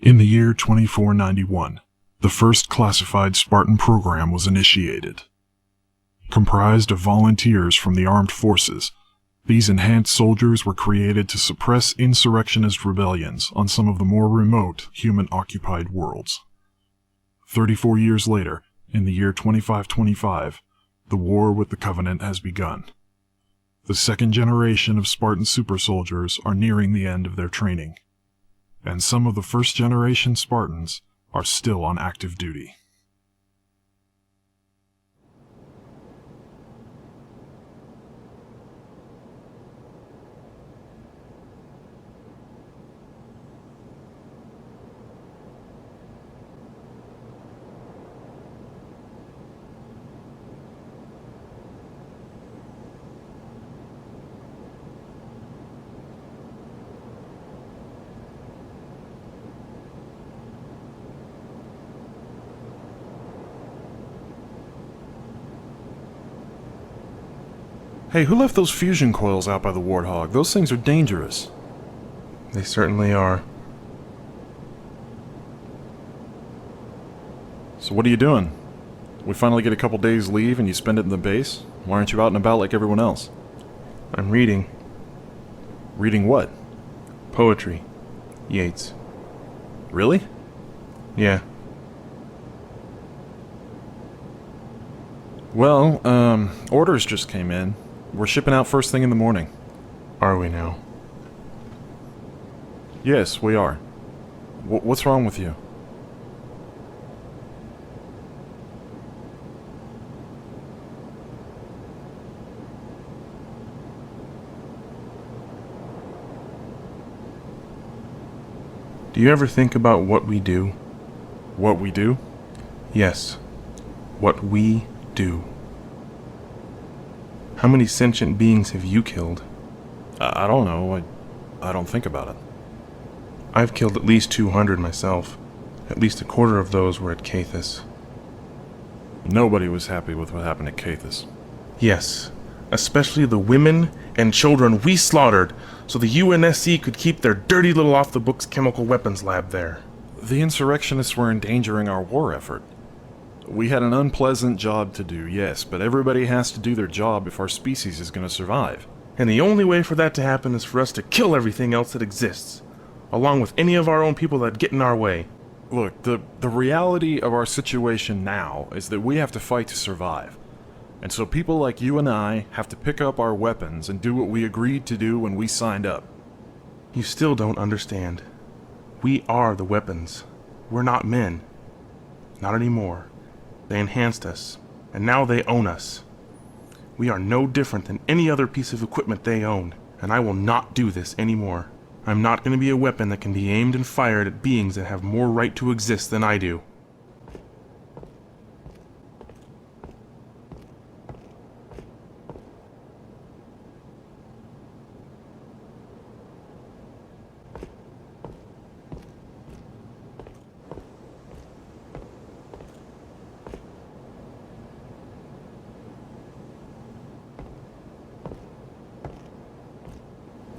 In the year 2491, the first classified Spartan program was initiated. Comprised of volunteers from the armed forces, these enhanced soldiers were created to suppress insurrectionist rebellions on some of the more remote human-occupied worlds. 34 years later, in the year 2525, the war with the Covenant has begun. The second generation of Spartan super soldiers are nearing the end of their training, and some of the first generation Spartans are still on active duty. Hey, who left those fusion coils out by the Warthog? Those things are dangerous. They certainly are. So what are you doing? We finally get a couple days leave and you spend it in the base? Why aren't you out and about like everyone else? I'm reading. Reading what? Poetry. Yeats. Really? Yeah. Well, orders just came in. We're shipping out first thing in the morning. Are we now? Yes, we are. What's wrong with you? Do you ever think about what we do? What we do? Yes. What we do. How many sentient beings have you killed? I don't know. I don't think about it. I've killed at least 200 myself. At least a quarter of those were at Cathus. Nobody was happy with what happened at Cathus. Yes. Especially the women and children we slaughtered so the UNSC could keep their dirty little off-the-books chemical weapons lab there. The insurrectionists were endangering our war effort. We had an unpleasant job to do, yes, but everybody has to do their job if our species is going to survive. And the only way for that to happen is for us to kill everything else that exists, along with any of our own people that get in our way. Look, the reality of our situation now is that we have to fight to survive. And so people like you and I have to pick up our weapons and do what we agreed to do when we signed up. You still don't understand. We are the weapons. We're not men. Not anymore. They enhanced us, and now they own us. We are no different than any other piece of equipment they own, and I will not do this anymore. I'm not going to be a weapon that can be aimed and fired at beings that have more right to exist than I do.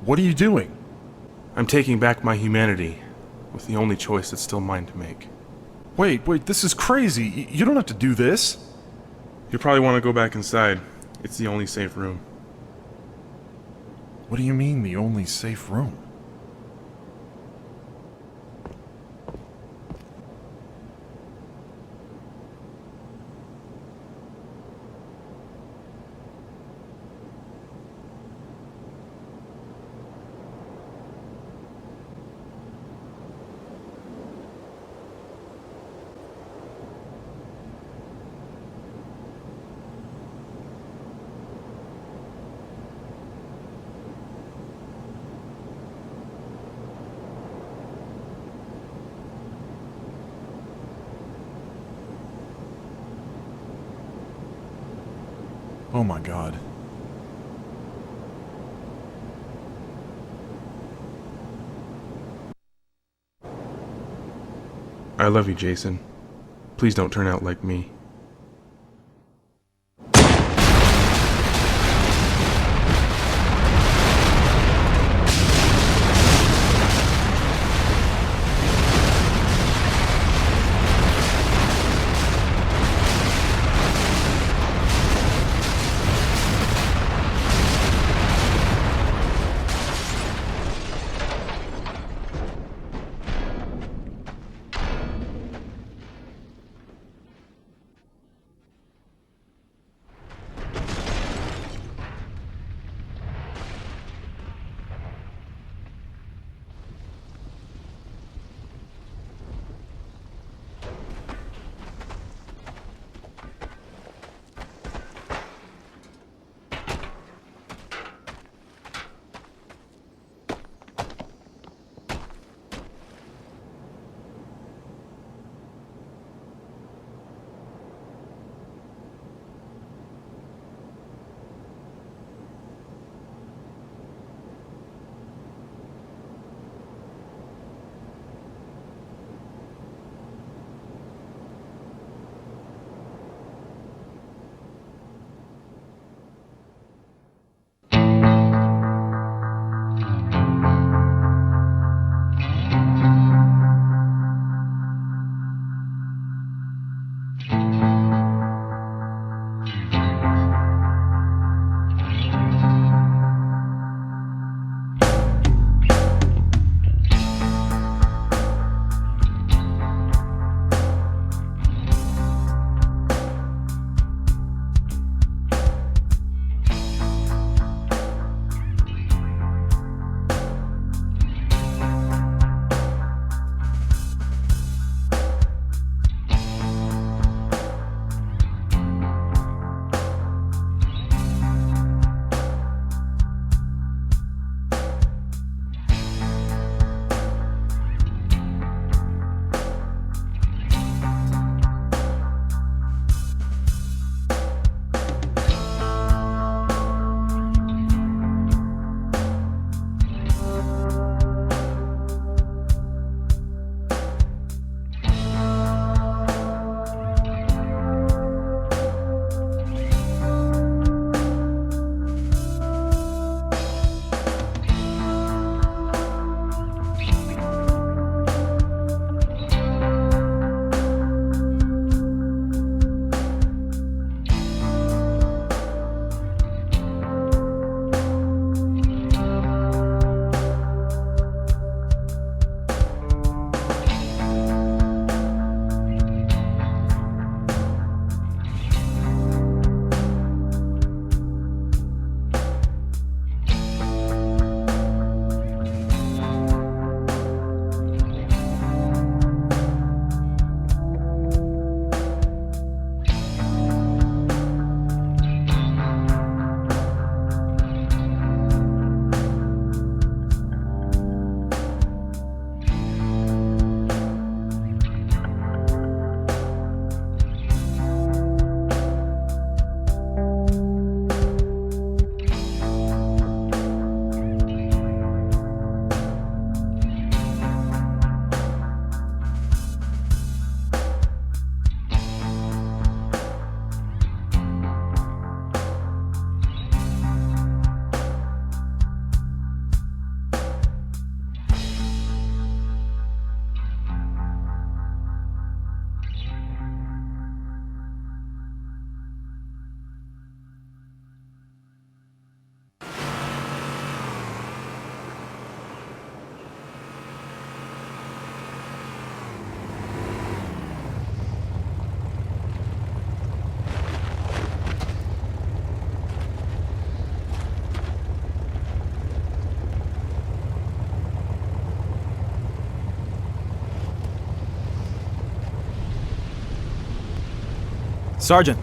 What are you doing? I'm taking back my humanity, with the only choice that's still mine to make. Wait, this is crazy. You don't have to do this. You'll probably want to go back inside. It's the only safe room. What do you mean, the only safe room? Oh my God. I love you, Jason. Please don't turn out like me. Sergeant!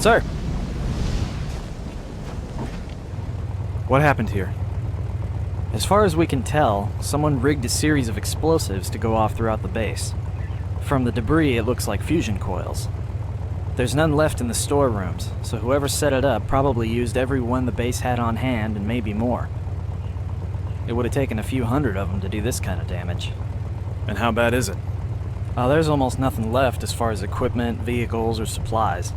Sir! What happened here? As far as we can tell, someone rigged a series of explosives to go off throughout the base. From the debris, it looks like fusion coils. There's none left in the storerooms, so whoever set it up probably used every one the base had on hand and maybe more. It would have taken a few hundred of them to do this kind of damage. And how bad is it? There's almost nothing left as far as equipment, vehicles, or supplies.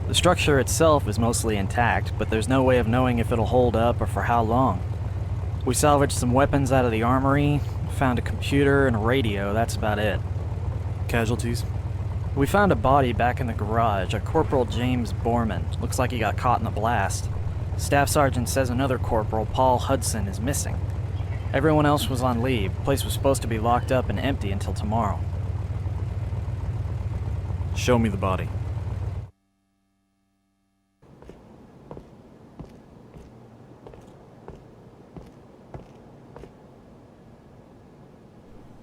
The structure itself is mostly intact, but there's no way of knowing if it'll hold up or for how long. We salvaged some weapons out of the armory, found a computer and a radio, that's about it. Casualties? We found a body back in the garage, a Corporal James Borman. Looks like he got caught in the blast. Staff Sergeant says another Corporal, Paul Hudson, is missing. Everyone else was on leave. The place was supposed to be locked up and empty until tomorrow. Show me the body.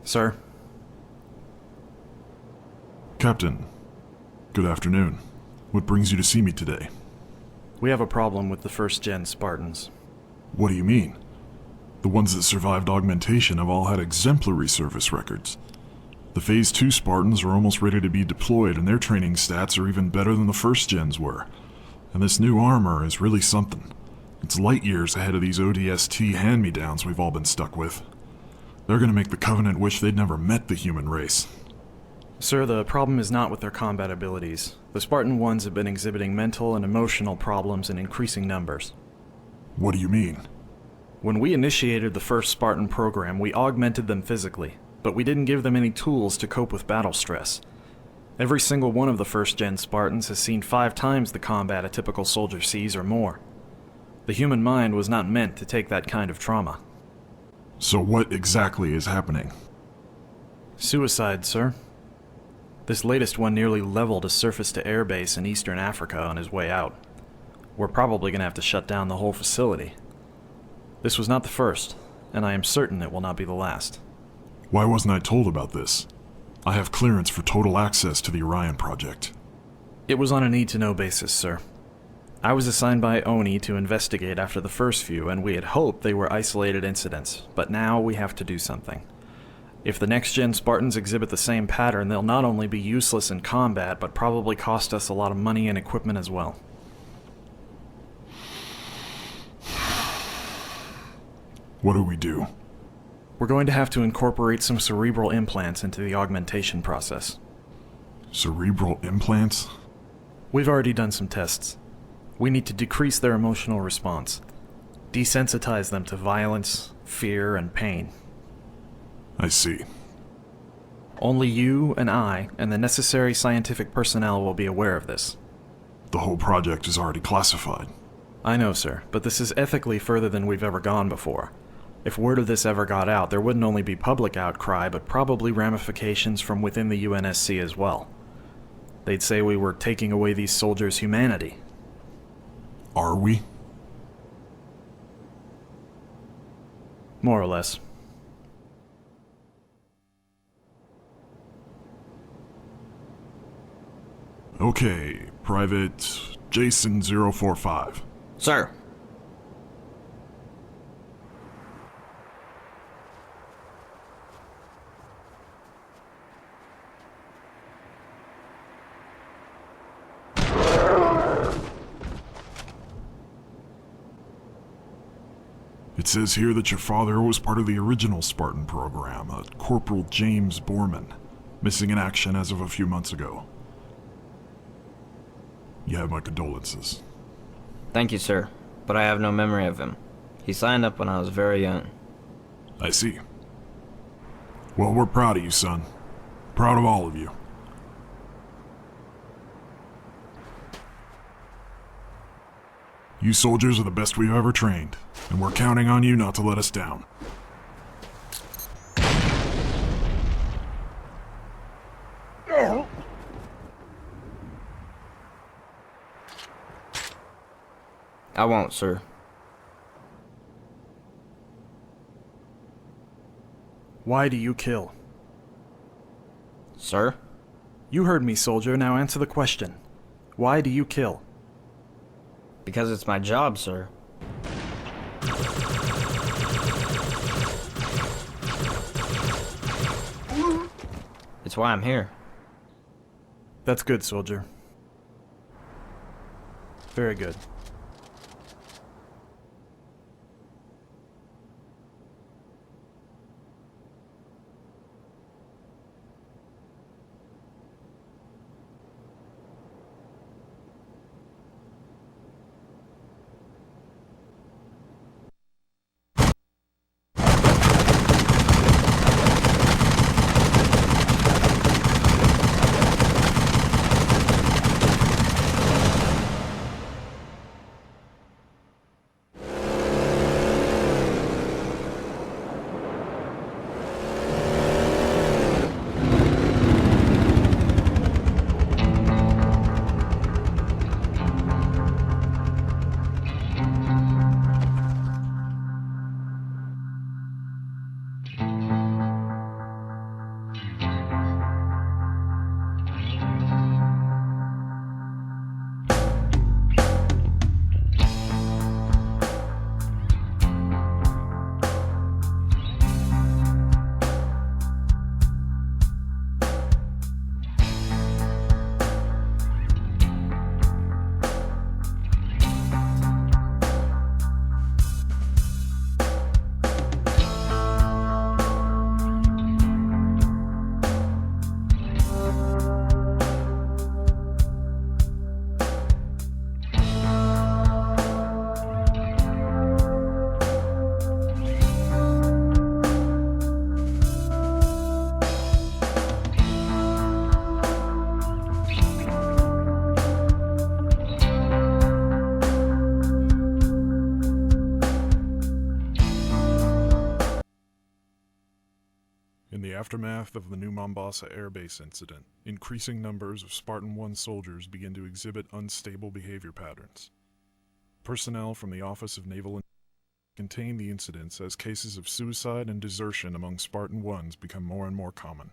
Sir? Captain, good afternoon. What brings you to see me today? We have a problem with the first-gen Spartans. What do you mean? The ones that survived augmentation have all had exemplary service records. The Phase 2 Spartans are almost ready to be deployed, and their training stats are even better than the first gens were. And this new armor is really something. It's light years ahead of these ODST hand-me-downs we've all been stuck with. They're gonna make the Covenant wish they'd never met the human race. Sir, the problem is not with their combat abilities. The Spartan ones have been exhibiting mental and emotional problems in increasing numbers. What do you mean? When we initiated the first Spartan program, we augmented them physically, but we didn't give them any tools to cope with battle stress. Every single one of the first-gen Spartans has seen 5 times the combat a typical soldier sees or more. The human mind was not meant to take that kind of trauma. So what exactly is happening? Suicide, sir. This latest one nearly leveled a surface-to-air base in eastern Africa on his way out. We're probably going to have to shut down the whole facility. This was not the first, and I am certain it will not be the last. Why wasn't I told about this? I have clearance for total access to the Orion project. It was on a need-to-know basis, sir. I was assigned by ONI to investigate after the first few, and we had hoped they were isolated incidents, but now we have to do something. If the next-gen Spartans exhibit the same pattern, they'll not only be useless in combat, but probably cost us a lot of money and equipment as well. What do we do? We're going to have to incorporate some cerebral implants into the augmentation process. Cerebral implants? We've already done some tests. We need to decrease their emotional response, desensitize them to violence, fear, and pain. I see. Only you and I and the necessary scientific personnel will be aware of this. The whole project is already classified. I know, sir, but this is ethically further than we've ever gone before. If word of this ever got out, there wouldn't only be public outcry, but probably ramifications from within the UNSC as well. They'd say we were taking away these soldiers' humanity. Are we? More or less. Okay, Private Jason 045. Sir. It says here that your father was part of the original Spartan program, a Corporal James Borman, missing in action as of a few months ago. You have my condolences. Thank you, sir, but I have no memory of him. He signed up when I was very young. I see. Well, we're proud of you, son. Proud of all of you. You soldiers are the best we've ever trained, and we're counting on you not to let us down. I won't, sir. Why do you kill? Sir? You heard me, soldier. Now answer the question. Why do you kill? Because it's my job, sir. It's why I'm here. That's good, soldier. Very good. In the aftermath of the New Mombasa Air Base incident, increasing numbers of Spartan 1 soldiers began to exhibit unstable behavior patterns. Personnel from the Office of Naval contain the incidents as cases of suicide and desertion among Spartan 1s become more and more common.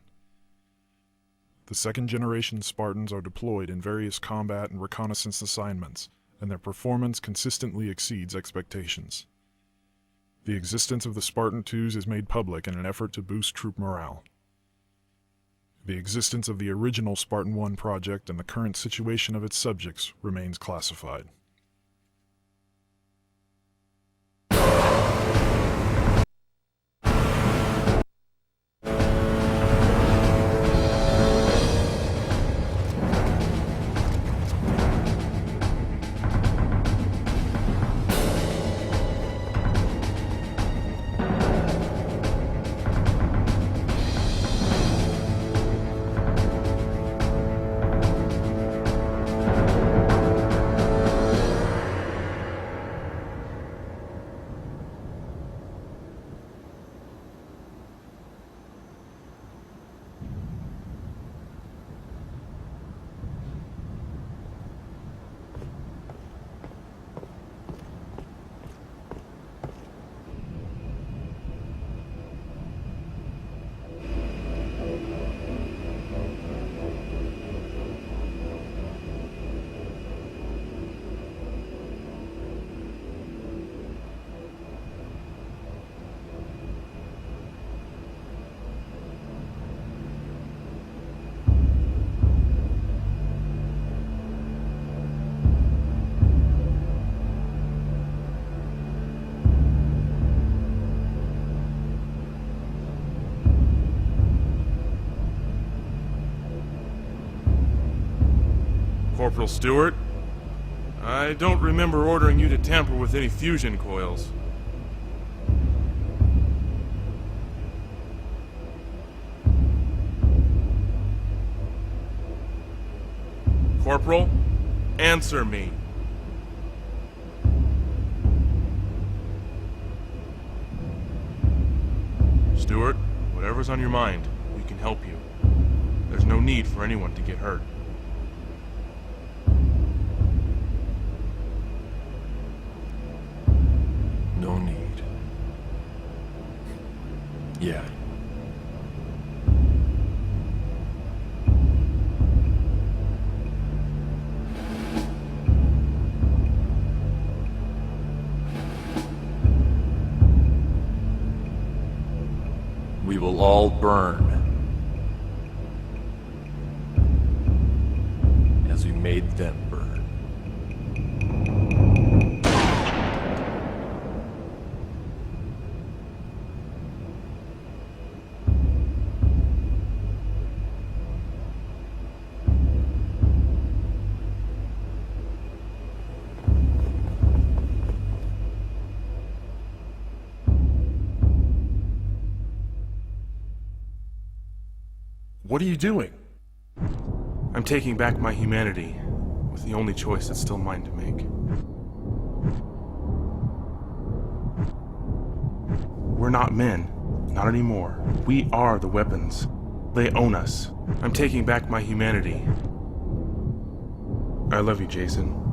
The second-generation Spartans are deployed in various combat and reconnaissance assignments, and their performance consistently exceeds expectations. The existence of the Spartan 2s is made public in an effort to boost troop morale. The existence of the original Spartan 1 project and the current situation of its subjects remains classified. Corporal Stewart, I don't remember ordering you to tamper with any fusion coils. Corporal, answer me. Stewart, whatever's on your mind, we can help you. There's no need for anyone to get hurt. No need. Yeah. We will all burn. As we made them burn. What are you doing? I'm taking back my humanity with the only choice that's still mine to make. We're not men. Not anymore. We are the weapons. They own us. I'm taking back my humanity. I love you, Jason.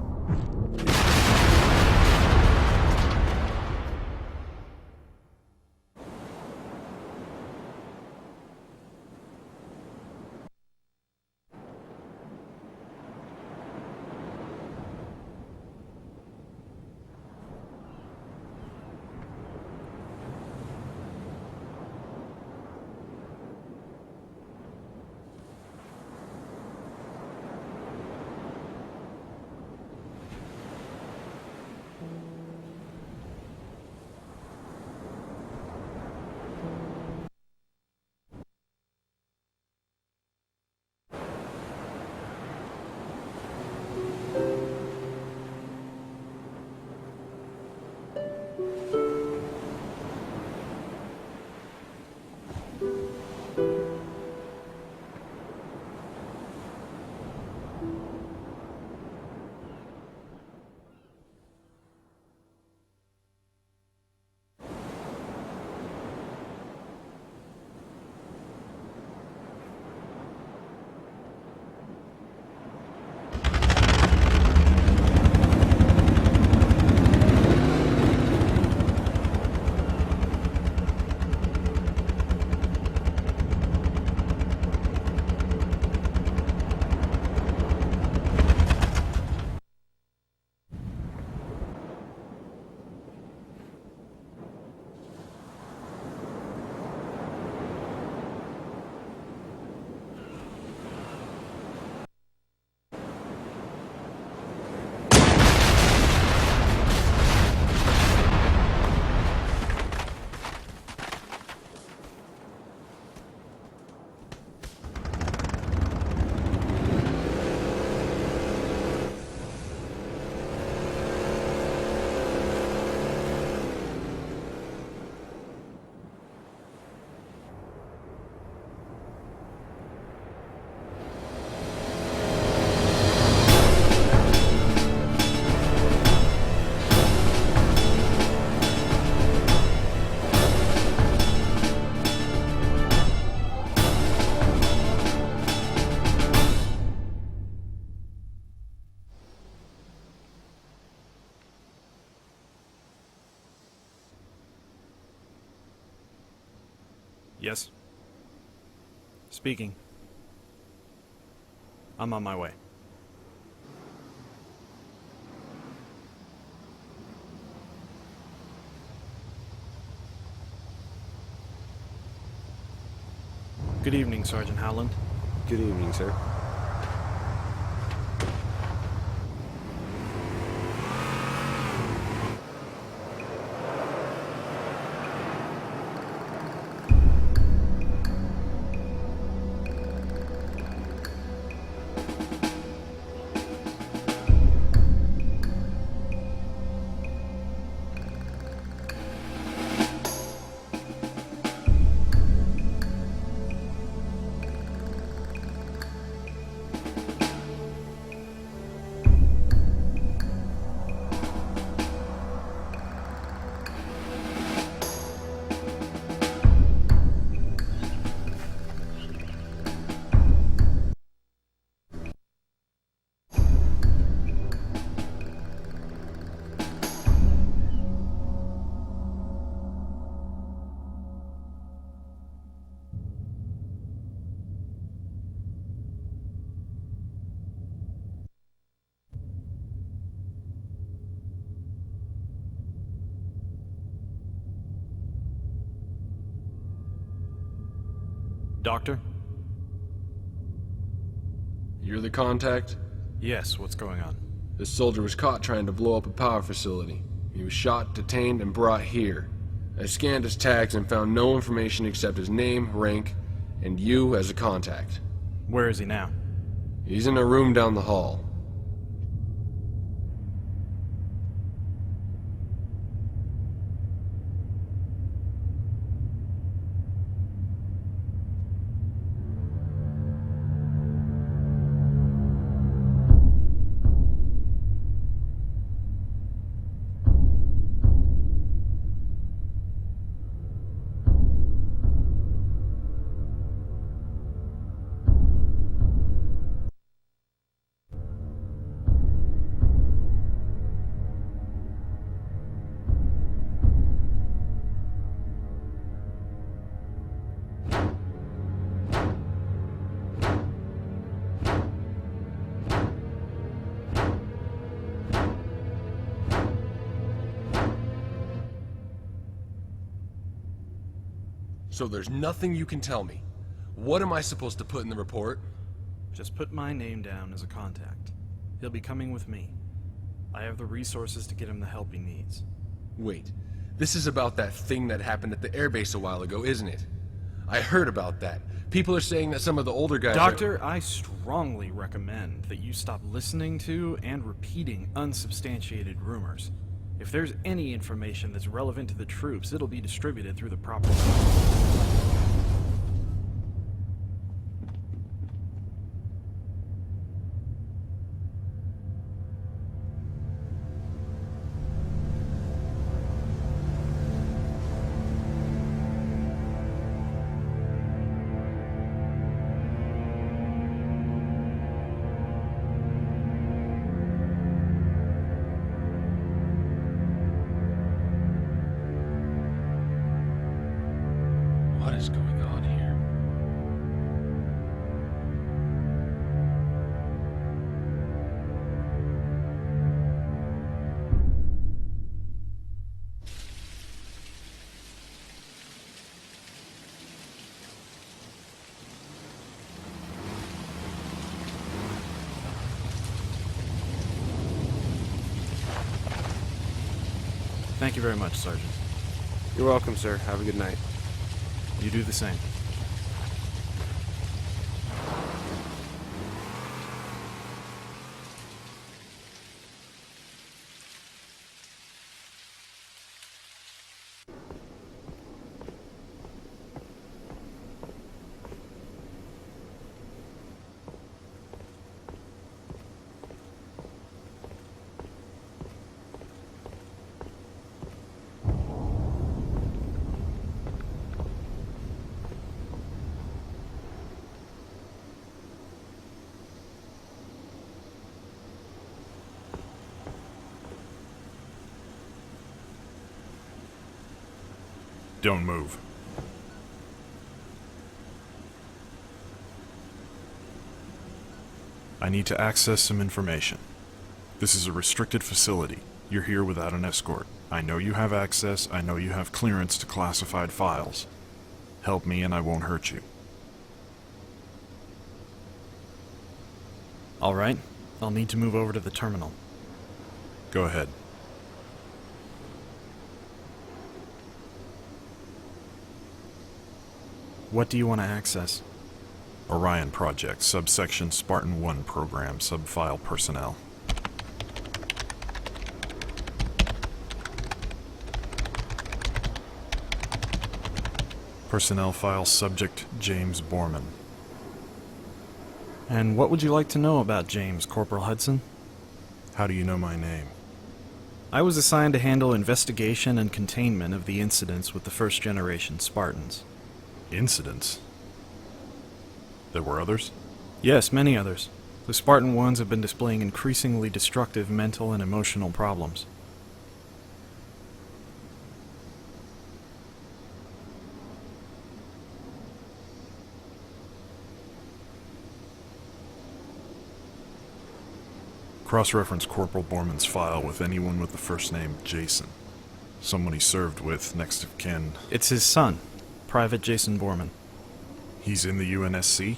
Yes? Speaking. I'm on my way. Good evening, Sergeant Howland. Good evening, sir. Doctor? You're the contact? Yes, what's going on? This soldier was caught trying to blow up a power facility. He was shot, detained, and brought here. I scanned his tags and found no information except his name, rank, and you as a contact. Where is he now? He's in a room down the hall. So there's nothing you can tell me. What am I supposed to put in the report? Just put my name down as a contact. He'll be coming with me. I have the resources to get him the help he needs. Wait, this is about that thing that happened at the airbase a while ago, isn't it? I heard about that. People are saying that some of the older guys Doctor, I strongly recommend that you stop listening to and repeating unsubstantiated rumors. If there's any information that's relevant to the troops, it'll be distributed through the proper channels. What is going on here? Thank you very much, Sergeant. You're welcome, sir. Have a good night. You do the same. Don't move. I need to access some information. This is a restricted facility. You're here without an escort. I know you have access. I know you have clearance to classified files. Help me and I won't hurt you. All right. I'll need to move over to the terminal. Go ahead. What do you want to access? Orion Project, subsection Spartan 1 program, subfile personnel. Personnel file subject James Borman. And what would you like to know about James, Corporal Hudson? How do you know my name? I was assigned to handle investigation and containment of the incidents with the first-generation Spartans. Incidents? There were others? Yes, many others. The Spartan ones have been displaying increasingly destructive mental and emotional problems. Cross-reference Corporal Borman's file with anyone with the first name Jason. Someone he served with, next of kin. It's his son, Private Jason Borman. He's in the UNSC?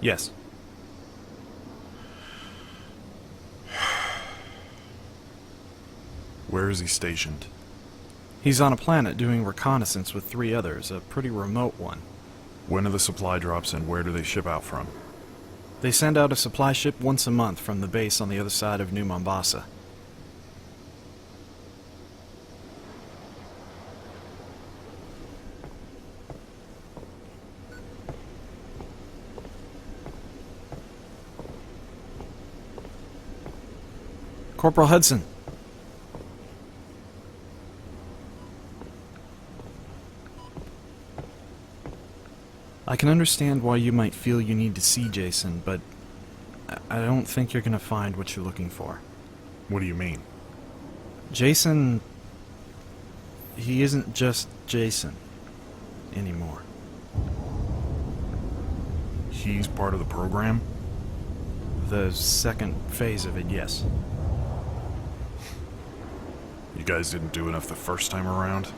Yes. Where is he stationed? He's on a planet doing reconnaissance with 3 others, a pretty remote one. When are the supply drops and where do they ship out from? They send out a supply ship once a month from the base on the other side of New Mombasa. Corporal Hudson. I can understand why you might feel you need to see Jason, but I don't think you're gonna find what you're looking for. What do you mean? Jason... he isn't just Jason anymore. He's part of the program? The second phase of it, yes. You guys didn't do enough the first time around?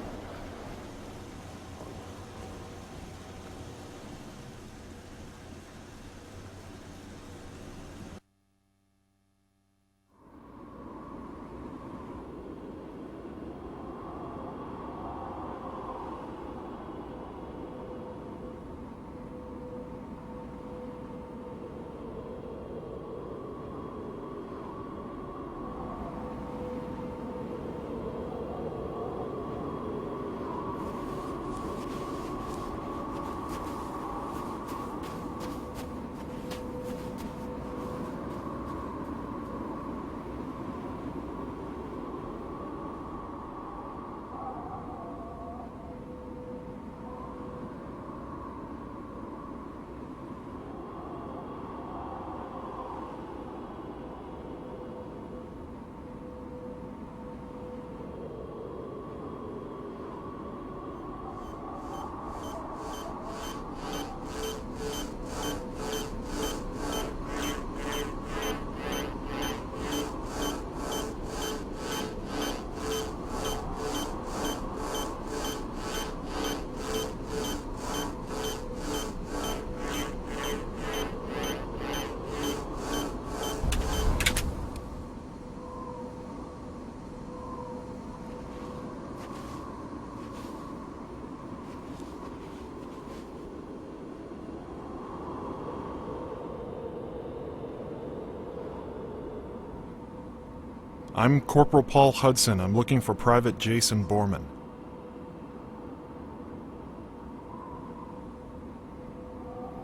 I'm Corporal Paul Hudson. I'm looking for Private Jason Borman.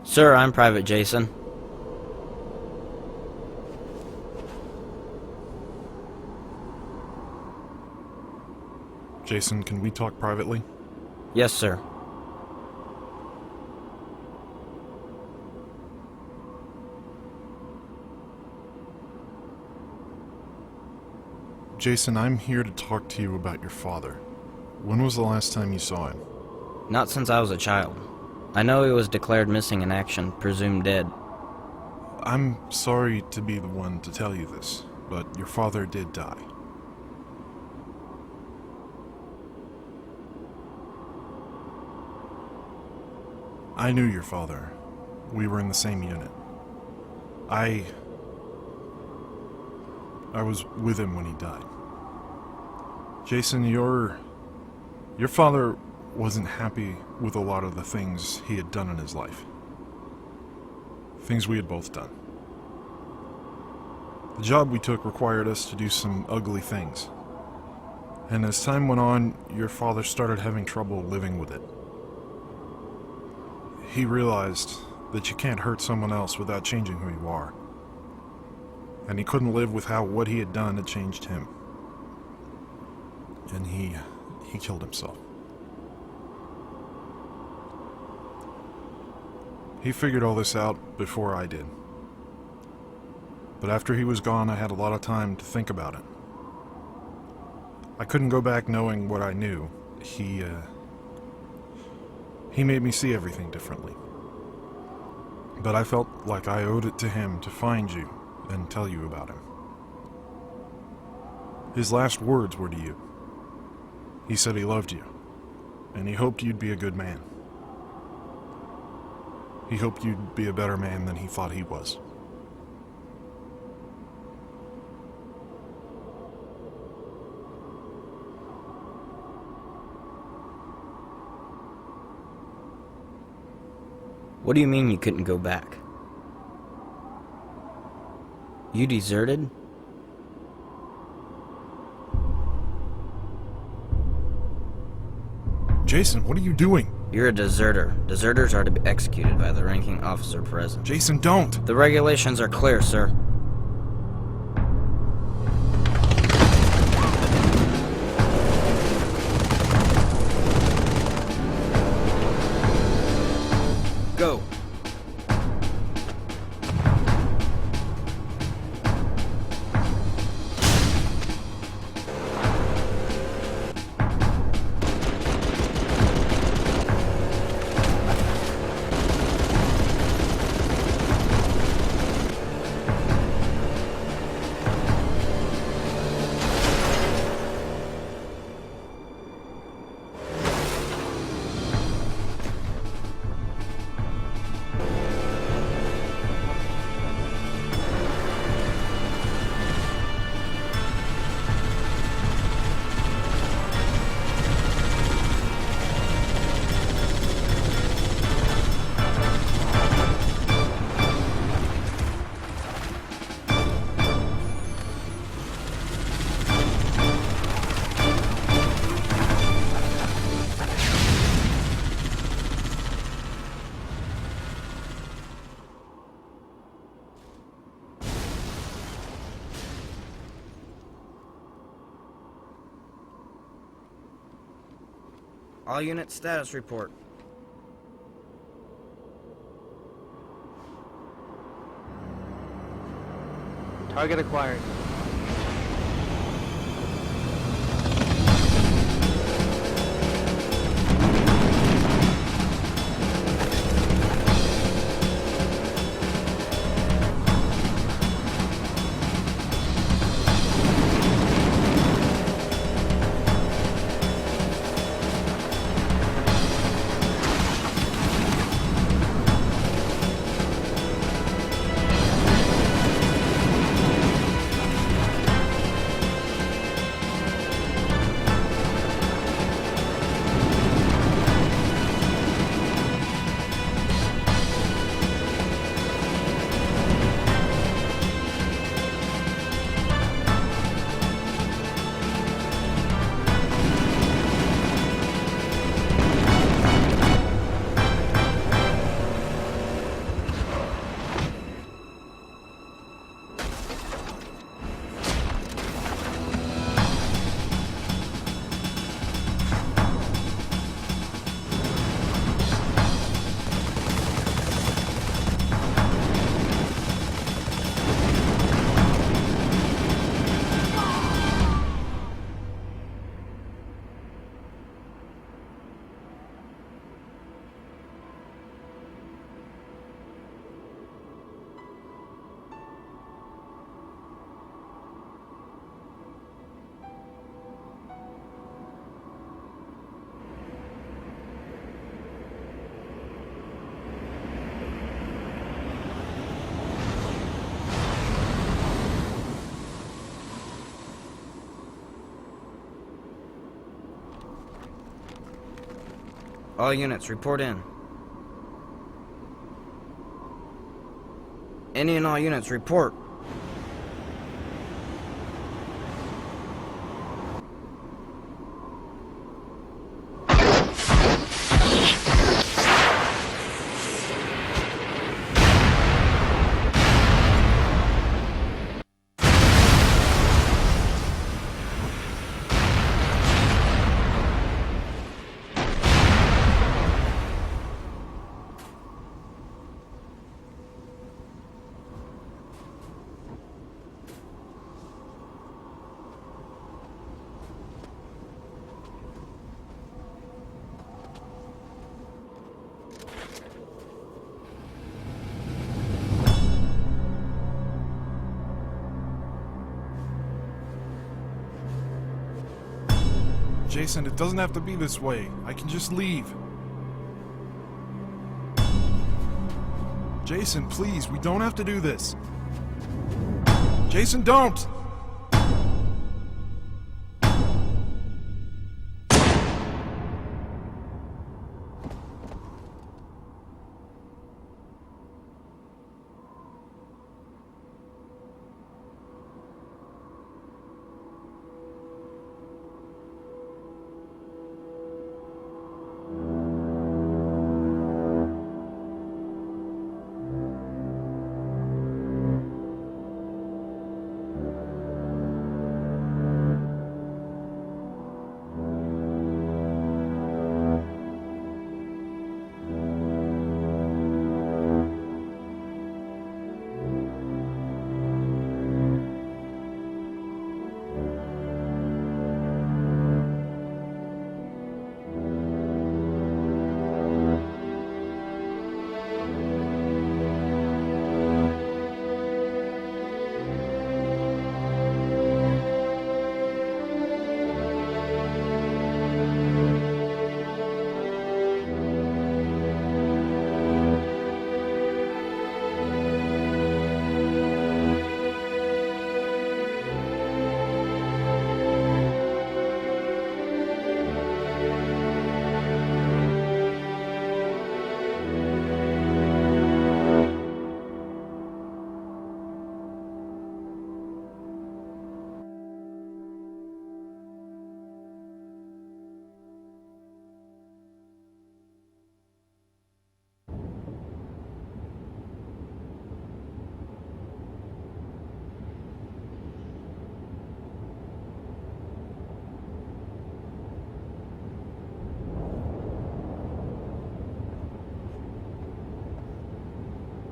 Sir, I'm Private Jason. Jason, can we talk privately? Yes, sir. Jason, I'm here to talk to you about your father. When was the last time you saw him? Not since I was a child. I know he was declared missing in action, presumed dead. I'm sorry to be the one to tell you this, but your father did die. I knew your father. We were in the same unit. I was with him when he died. Jason, your father wasn't happy with a lot of the things he had done in his life. Things we had both done. The job we took required us to do some ugly things. And as time went on, your father started having trouble living with it. He realized that you can't hurt someone else without changing who you are. And he couldn't live with how what he had done had changed him. And he killed himself. He figured all this out before I did. But after he was gone, I had a lot of time to think about it. I couldn't go back knowing what I knew. He made me see everything differently. But I felt like I owed it to him to find you and tell you about him. His last words were to you. He said he loved you. And he hoped you'd be a good man. He hoped you'd be a better man than he thought he was. What do you mean you couldn't go back? You deserted? Jason, what are you doing? You're a deserter. Deserters are to be executed by the ranking officer present. Jason, don't! The regulations are clear, sir. Go. All unit status report. Target acquired. All units, report in. Any and all units, report. Jason, it doesn't have to be this way. I can just leave. Jason, please, we don't have to do this. Jason, don't!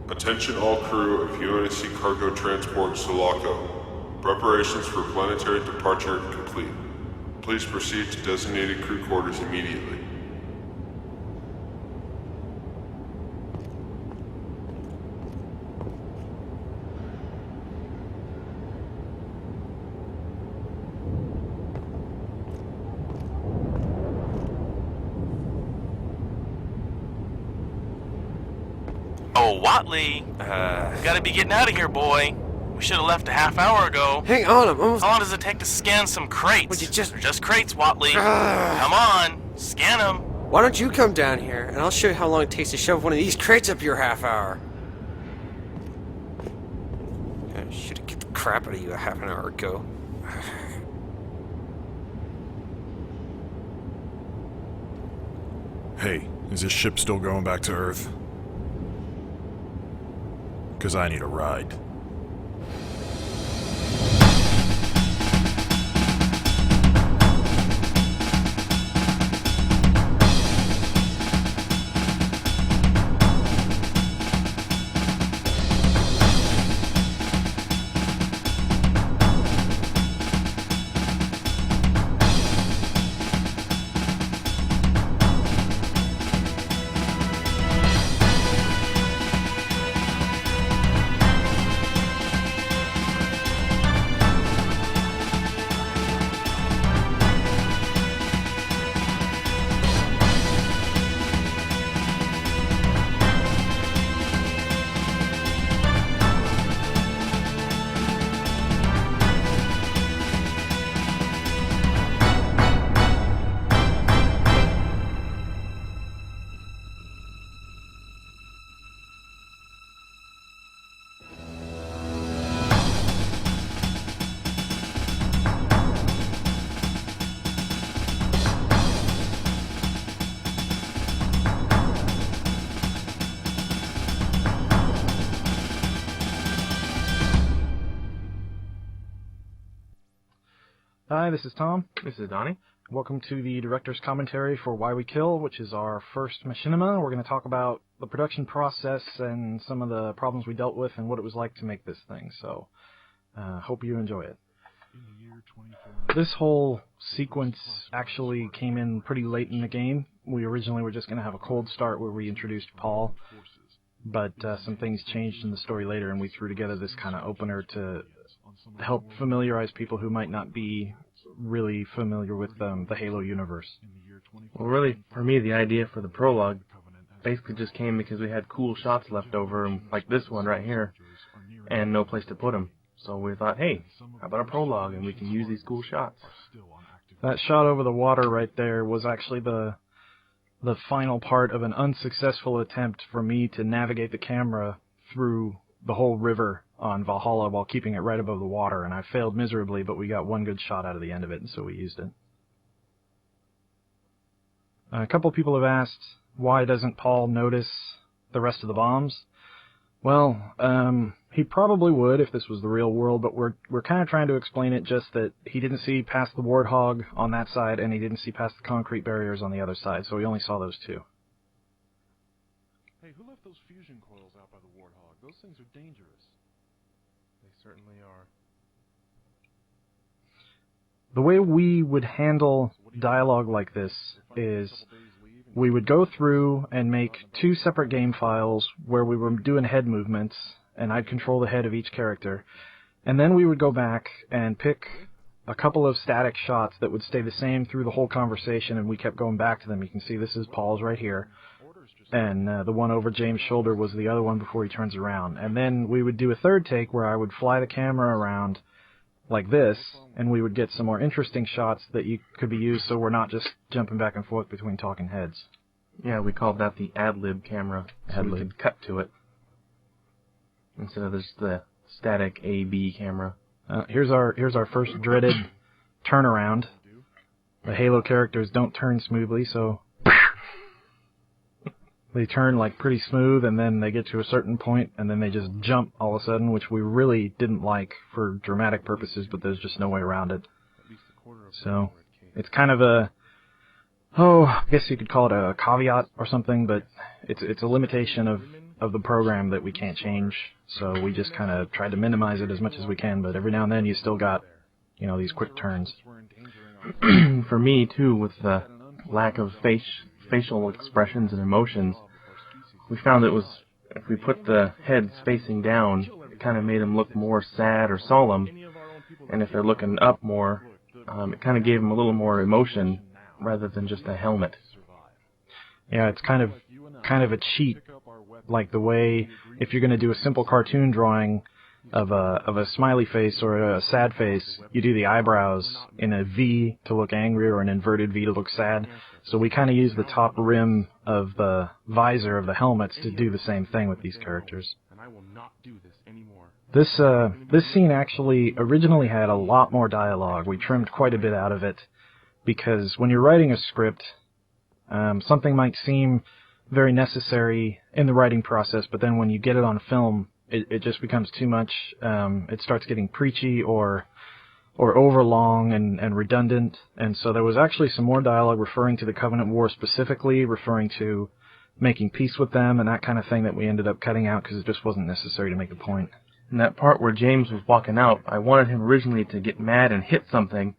Attention all crew of UNSC Cargo Transport Sulaco. Preparations for planetary departure complete. Please proceed to designated crew quarters immediately. Oh, Watley! Gotta be getting out of here, boy. We should have left a half hour ago. Hang on, I'm almost... How long does it take to scan some crates? Would you just... They're just crates, Watley. Come on, scan them. Why don't you come down here, and I'll show you how long it takes to shove one of these crates up your half hour. I should have kicked the crap out of you a half an hour ago. Hey, is this ship still going back to Earth? Because I need a ride. Hi, this is Tom. This is Donnie. Welcome to the director's commentary for Why We Kill, which is our first machinima. We're going to talk about the production process and some of the problems we dealt with and what it was like to make this thing. So, hope you enjoy it. This whole sequence actually came in pretty late in the game. We originally were just going to have a cold start where we introduced Paul, but some things changed in the story later, and we threw together this kind of opener to help familiarize people who might not be really familiar with the Halo universe. Well, really, for me, the idea for the prologue basically just came because we had cool shots left over, like this one right here, and no place to put them. So we thought, hey, how about a prologue, and we can use these cool shots. That shot over the water right there was actually the final part of an unsuccessful attempt for me to navigate the camera through the whole river on Valhalla while keeping it right above the water, and I failed miserably, but we got one good shot out of the end of it, and so we used it. A couple people have asked, why doesn't Paul notice the rest of the bombs? Well, he probably would if this was the real world, but we're kind of trying to explain it just that he didn't see past the Warthog on that side, and he didn't see past the concrete barriers on the other side, so he only saw those two. Hey, who left those fusion coils out by the Warthog? Those things are dangerous. They certainly are. The way we would handle dialogue like this is we would go through and make 2 separate game files where we were doing head movements, and I'd control the head of each character. And then we would go back and pick a couple of static shots that would stay the same through the whole conversation, and we kept going back to them. You can see this is Paul's right here. And the one over James' shoulder was the other one before he turns around. And then we would do a third take where I would fly the camera around like this, and we would get some more interesting shots that could be used so we're not just jumping back and forth between talking heads. Yeah, we called that the ad-lib camera, so we could cut to it instead of just the static A-B camera. Here's our first dreaded turnaround. The Halo characters don't turn smoothly, so they turn like pretty smooth, and then they get to a certain point, and then they just jump all of a sudden, which we really didn't like for dramatic purposes, but there's just no way around it. So it's kind of I guess you could call it a caveat or something, but it's a limitation of the program that we can't change. So we just kind of tried to minimize it as much as we can, but every now and then you still got, these quick turns. For me too, with the lack of facial expressions and emotions, we found if we put the heads facing down, it kind of made them look more sad or solemn, and if they're looking up more, it kind of gave them a little more emotion rather than just a helmet. Yeah, it's kind of a cheat, like the way if you're going to do a simple cartoon drawing of a smiley face or a sad face, you do the eyebrows in a V to look angry or an inverted V to look sad. So we kind of use the top rim of the visor of the helmets to do the same thing with these characters. This scene actually originally had a lot more dialogue. We trimmed quite a bit out of it because when you're writing a script, something might seem very necessary in the writing process, but then when you get it on film, it just becomes too much. It starts getting preachy or overlong and redundant, and so there was actually some more dialogue referring to the Covenant War specifically, referring to making peace with them and that kind of thing that we ended up cutting out because it just wasn't necessary to make the point. In that part where James was walking out, I wanted him originally to get mad and hit something,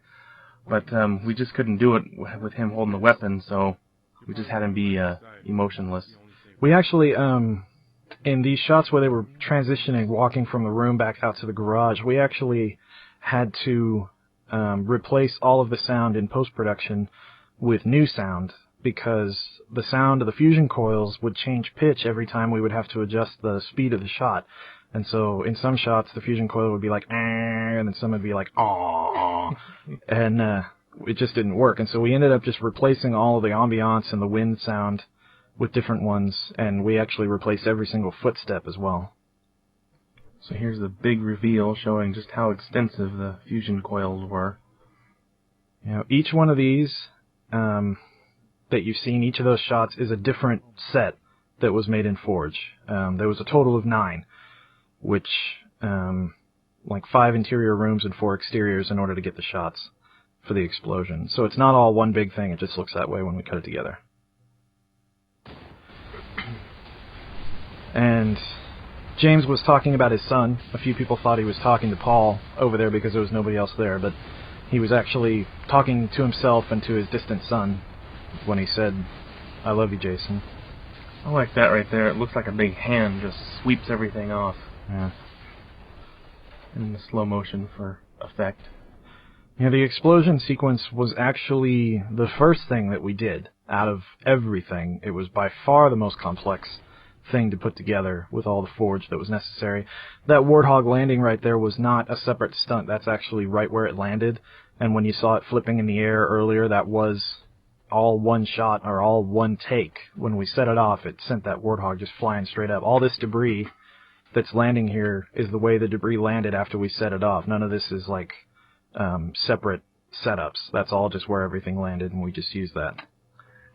but we just couldn't do it with him holding the weapon, so we just had him be emotionless. We actually, in these shots where they were transitioning, walking from the room back out to the garage, we actually had to replace all of the sound in post-production with new sound because the sound of the fusion coils would change pitch every time we would have to adjust the speed of the shot. And so in some shots, the fusion coil would be like, and then some would be like, aww, and it just didn't work. And so we ended up just replacing all of the ambiance and the wind sound with different ones, and we actually replaced every single footstep as well. So here's the big reveal showing just how extensive the fusion coils were. Each one of these that you've seen, each of those shots is a different set that was made in Forge. There was a total of 9, which, like 5 interior rooms and 4 exteriors in order to get the shots for the explosion. So it's not all one big thing, it just looks that way when we cut it together. And James was talking about his son. A few people thought he was talking to Paul over there because there was nobody else there, but he was actually talking to himself and to his distant son when he said, "I love you, Jason." I like that right there. It looks like a big hand just sweeps everything off. Yeah. In the slow motion for effect. Yeah, the explosion sequence was actually the first thing that we did out of everything. It was by far the most complex thing to put together with all the forge that was necessary. That Warthog landing right there was not a separate stunt. That's actually right where it landed. And when you saw it flipping in the air earlier, that was all one shot or all one take. When we set it off, it sent that Warthog just flying straight up. All this debris that's landing here is the way the debris landed after we set it off. None of this is like separate setups. That's all just where everything landed, and we just used that.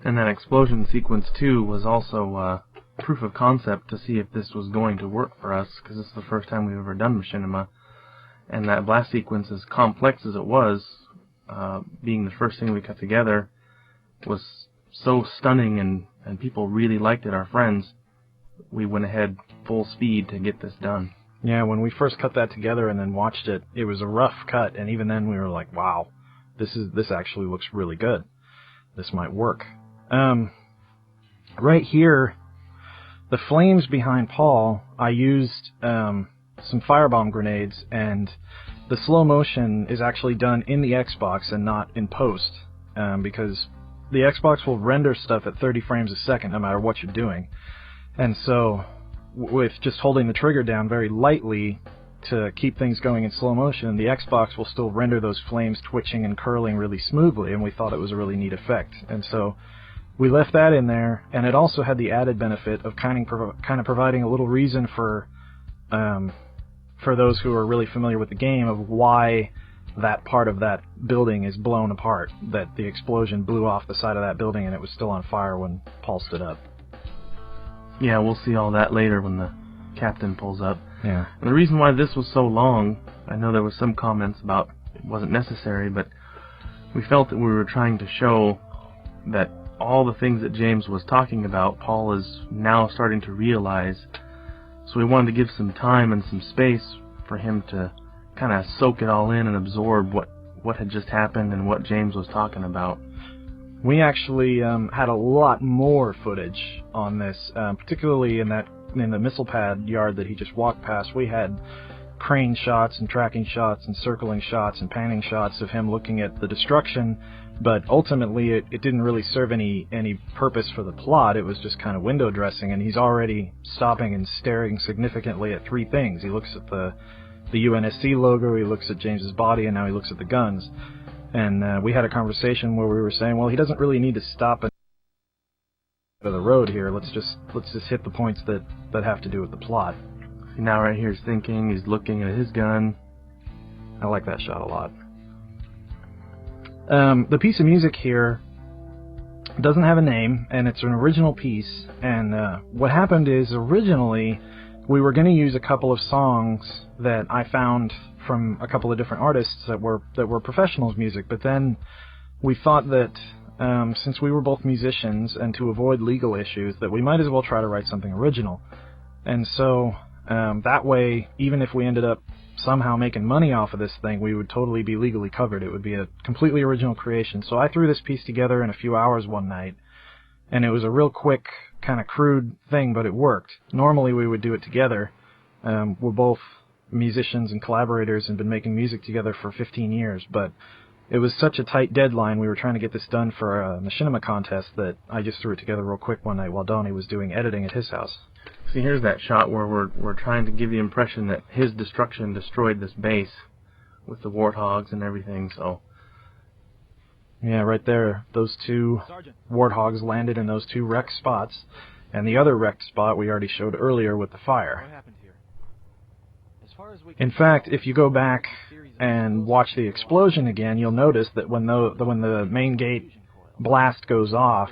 And that explosion sequence, too, was also proof of concept to see if this was going to work for us, because this is the first time we've ever done Machinima. And that blast sequence, as complex as it was, being the first thing we cut together, was so stunning, and people really liked it, our friends. We went ahead full speed to get this done. Yeah, when we first cut that together and then watched it, it was a rough cut, and even then we were like, wow, this actually looks really good. This might work. Right here, the flames behind Paul, I used some firebomb grenades, and the slow motion is actually done in the Xbox and not in post, because the Xbox will render stuff at 30 frames a second no matter what you're doing. And so, with just holding the trigger down very lightly to keep things going in slow motion, the Xbox will still render those flames twitching and curling really smoothly, and we thought it was a really neat effect. And so we left that in there, and it also had the added benefit of kind of providing a little reason for those who are really familiar with the game of why that part of that building is blown apart, that the explosion blew off the side of that building and it was still on fire when Paul stood up. Yeah, we'll see all that later when the captain pulls up. Yeah. And the reason why this was so long, I know there was some comments about it wasn't necessary, but we felt that we were trying to show that all the things that James was talking about, Paul is now starting to realize. So we wanted to give some time and some space for him to kind of soak it all in and absorb what had just happened and what James was talking about. We actually had a lot more footage on this, particularly in the missile pad yard that he just walked past. We had crane shots and tracking shots and circling shots and panning shots of him looking at the destruction, but ultimately it didn't really serve any purpose for the plot. It was just kind of window dressing, and he's already stopping and staring significantly at three things. He looks at the UNSC logo, he looks at James's body, and now he looks at the guns. And we had a conversation where we were saying, well, he doesn't really need to stop at the road here. Let's just hit the points that have to do with the plot. See, now right here he's thinking, he's looking at his gun. I like that shot a lot. The piece of music here doesn't have a name, and it's an original piece. And what happened is, originally, we were going to use a couple of songs that I found from a couple of different artists that were professionals' music, but then we thought that since we were both musicians and to avoid legal issues, that we might as well try to write something original. And so that way, even if we ended up somehow making money off of this thing, we would totally be legally covered. It would be a completely original creation. So I threw this piece together in a few hours one night, and it was a real quick, kind of crude thing, but it worked. Normally we would do it together. We're both musicians and collaborators and been making music together for 15 years, but it was such a tight deadline, we were trying to get this done for a Machinima contest, that I just threw it together real quick one night while Donnie was doing editing at his house. See, here's that shot where we're trying to give the impression that his destruction destroyed this base with the warthogs and everything, so... Yeah, right there, those two warthogs landed in those two wrecked spots, and the other wrecked spot we already showed earlier with the fire. In fact, if you go back and watch the explosion again, you'll notice that when the main gate blast goes off,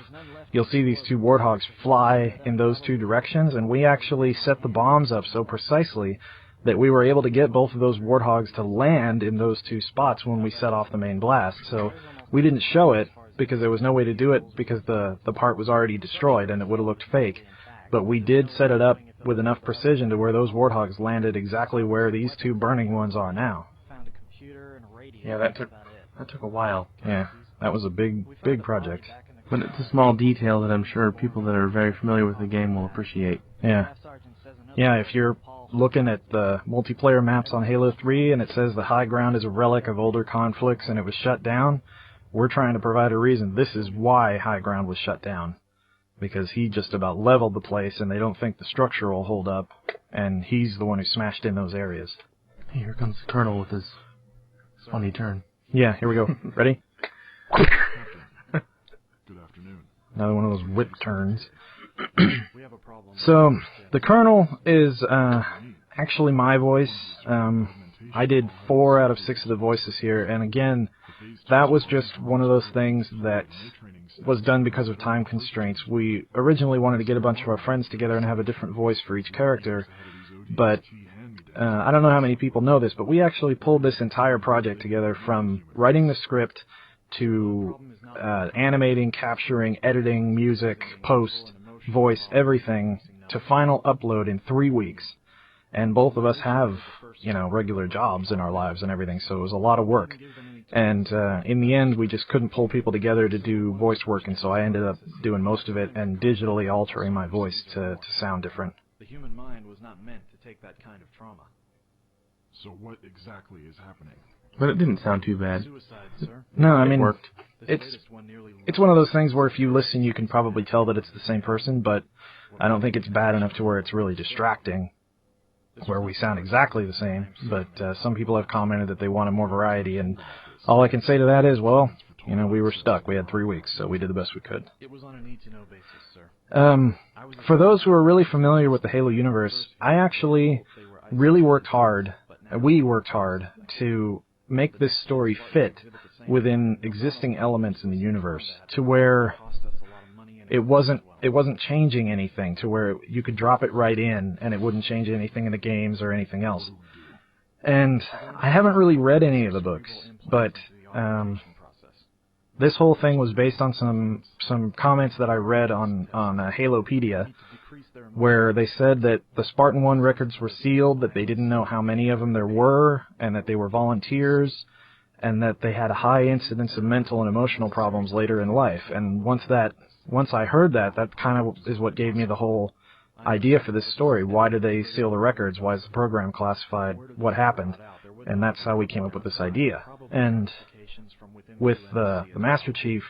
you'll see these two warthogs fly in those two directions, and we actually set the bombs up so precisely that we were able to get both of those warthogs to land in those two spots when we set off the main blast. So we didn't show it because there was no way to do it because the part was already destroyed and it would have looked fake. But we did set it up with enough precision to where those warthogs landed exactly where these two burning ones are now. Yeah, that took a while. Yeah, that was a big project. But it's a small detail that I'm sure people that are very familiar with the game will appreciate. Yeah. Yeah, if you're looking at the multiplayer maps on Halo 3 and it says the high ground is a relic of older conflicts and it was shut down, we're trying to provide a reason. This is why high ground was shut down. Because he just about leveled the place and they don't think the structure will hold up, and he's the one who smashed in those areas. Here comes the Colonel with his funny turn. Yeah, here we go. Ready? Good afternoon. Another one of those whip turns. So, the Colonel is actually my voice. I did 4 out of 6 of the voices here, and again, that was just one of those things that was done because of time constraints. We originally wanted to get a bunch of our friends together and have a different voice for each character, but I don't know how many people know this, but we actually pulled this entire project together from writing the script to animating, capturing, editing, music, post, voice, everything, to final upload in 3 weeks. And both of us have, regular jobs in our lives and everything, so it was a lot of work. And in the end, we just couldn't pull people together to do voice work, and so I ended up doing most of it and digitally altering my voice to sound different. The human mind was not meant to take that kind of trauma. So what exactly is happening? But it didn't sound too bad. No, I mean, it worked. It's one of those things where if you listen, you can probably tell that it's the same person, but I don't think it's bad enough to where it's really distracting, where we sound exactly the same. But some people have commented that they wanted more variety, and all I can say to that is, well, we were stuck. We had 3 weeks, so we did the best we could. It was on a need-to-know basis, sir. For those who are really familiar with the Halo universe, I actually really worked hard. We worked hard to make this story fit within existing elements in the universe, to where it wasn't changing anything, to where you could drop it right in and it wouldn't change anything in the games or anything else. And I haven't really read any of the books, but this whole thing was based on some comments that I read on Halopedia, where they said that the Spartan 1 records were sealed, that they didn't know how many of them there were, and that they were volunteers, and that they had a high incidence of mental and emotional problems later in life. And once I heard that kind of is what gave me the whole idea for this story. Why did they seal the records? Why is the program classified? What happened? And that's how we came up with this idea. And with the Master Chief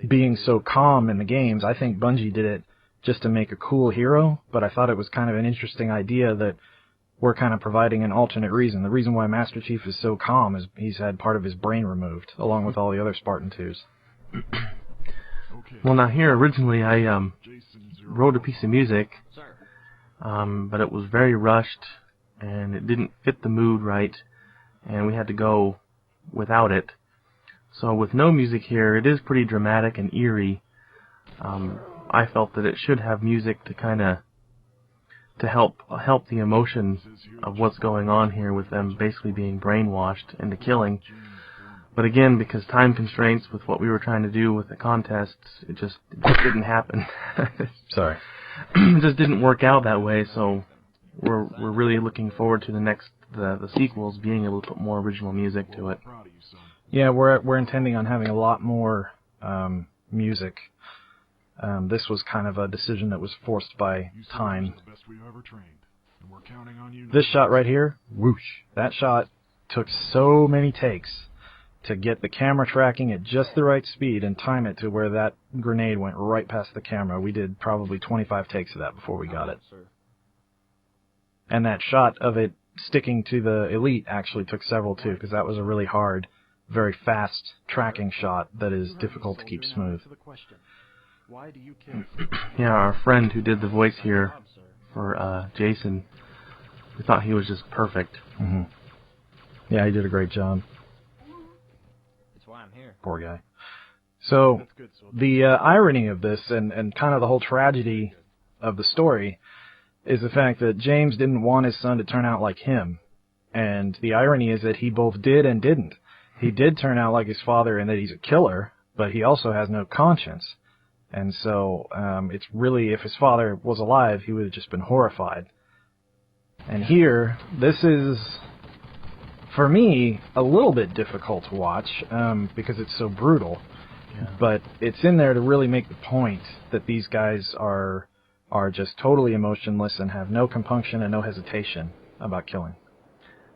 being so calm in the games, I think Bungie did it just to make a cool hero, but I thought it was kind of an interesting idea that we're kind of providing an alternate reason. The reason why Master Chief is so calm is he's had part of his brain removed, along with all the other Spartan 2s. Well, now here, originally I wrote a piece of music, but it was very rushed, and it didn't fit the mood right, and we had to go without it. So with no music here, it is pretty dramatic and eerie. I felt that it should have music to kind of help the emotion of what's going on here with them basically being brainwashed into killing. But again, because time constraints with what we were trying to do with the contests, it just didn't happen. Sorry. It just didn't work out that way, so we're really looking forward to the sequels being able to put more original music to it. Yeah, we're intending on having a lot more music. This was kind of a decision that was forced by time. This shot right here, whoosh, that shot took so many takes to get the camera tracking at just the right speed and time it to where that grenade went right past the camera. We did probably 25 takes of that before we got it. And that shot of it sticking to the Elite actually took several too, because that was a really hard, very fast tracking shot that is difficult to keep smooth. Yeah, our friend who did the voice here for Jason, we thought he was just perfect. Mm-hmm. Yeah, he did a great job. That's why I'm here. Poor guy. So, the irony of this, and kind of the whole tragedy of the story, is the fact that James didn't want his son to turn out like him. And the irony is that he both did and didn't. He did turn out like his father in that he's a killer, but he also has no conscience. And so, it's really, if his father was alive, he would have just been horrified. And here, this is, for me, a little bit difficult to watch, because it's so brutal. Yeah. But it's in there to really make the point that these guys are are just totally emotionless and have no compunction and no hesitation about killing.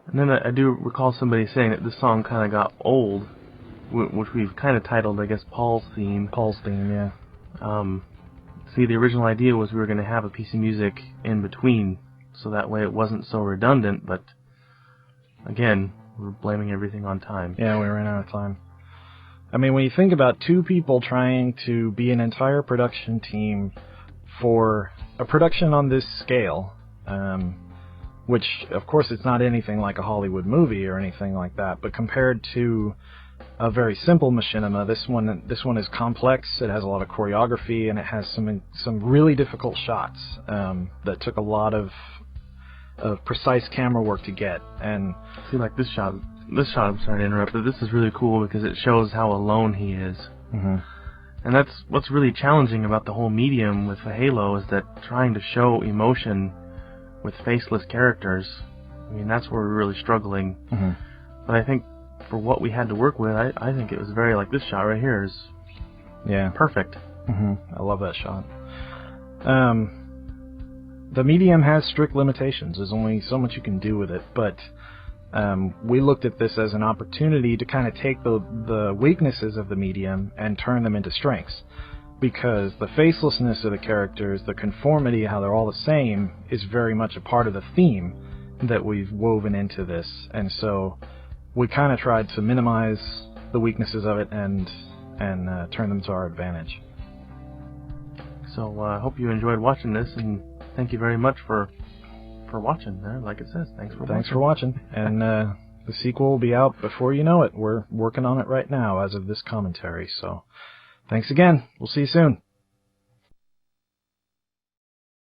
And then I do recall somebody saying that this song kind of got old, which we've kind of titled, I guess, Paul's Theme. Paul's Theme, yeah. See, the original idea was we were going to have a piece of music in between, so that way it wasn't so redundant, but again, we're blaming everything on time. Yeah, we ran out of time. I mean, when you think about two people trying to be an entire production team for a production on this scale, which, of course, it's not anything like a Hollywood movie or anything like that, but compared to a very simple machinima, this one is complex. It has a lot of choreography, and it has some really difficult shots that took a lot of precise camera work to get. And see, like this shot, I'm sorry to interrupt, but this is really cool because it shows how alone he is. Mm-hmm. And that's what's really challenging about the whole medium with the Halo, is that trying to show emotion with faceless characters, I mean, that's where we're really struggling. Mm-hmm. But I think for what we had to work with, I think it was very, like this shot right here is perfect. Mm-hmm. I love that shot. The medium has strict limitations. There's only so much you can do with it, but we looked at this as an opportunity to kind of take the weaknesses of the medium and turn them into strengths. Because the facelessness of the characters, the conformity, how they're all the same, is very much a part of the theme that we've woven into this. And so we kind of tried to minimize the weaknesses of it and turn them to our advantage. So I hope you enjoyed watching this, and thank you very much for watching. Like it says, thanks for watching. And the sequel will be out before you know it. We're working on it right now as of this commentary. So thanks again. We'll see you soon.